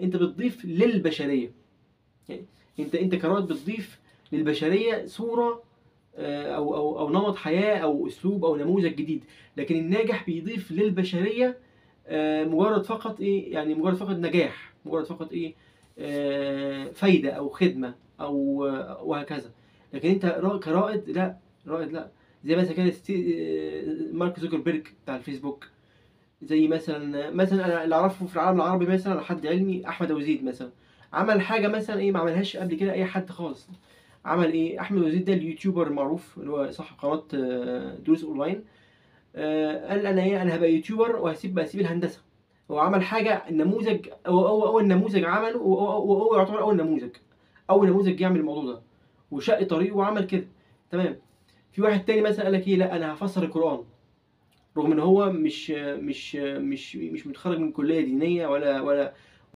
انت بتضيف للبشريه. يعني انت كرائد بتضيف للبشريه صوره او نمط حياه او اسلوب او نموذج جديد. لكن الناجح بيضيف للبشريه مجرد فقط ايه، يعني مجرد فقط نجاح، مجرد فقط ايه، فايده او خدمه او وهكذا. لكن انت كرائد لا، رائد لا. زي مثلا كان مارك زوكربيرج بتاع الفيسبوك. زي مثلا انا اللي اعرفه في العالم العربي مثلا حد علمي، احمد ابو زيد مثلا. عمل حاجه مثلا ايه ما عملهاش قبل كده اي حد خالص. عمل ايه احمد ابو زيد ده؟ اليوتيوبر المعروف اللي هو صاحب قناه دروس اونلاين. قال انا ايه، انا هبقى يوتيوبر وهسيب الهندسه. هو عمل حاجه، النموذج هو اول نموذج عمله، وهو يعتبر اول نموذج يعمل الموضوع ده، وشق طريقه وعمل كده. تمام. في واحد تاني مثلا قال لك ايه، لا انا هفسر القران، رغم ان هو مش متخرج من كليه دينيه، ولا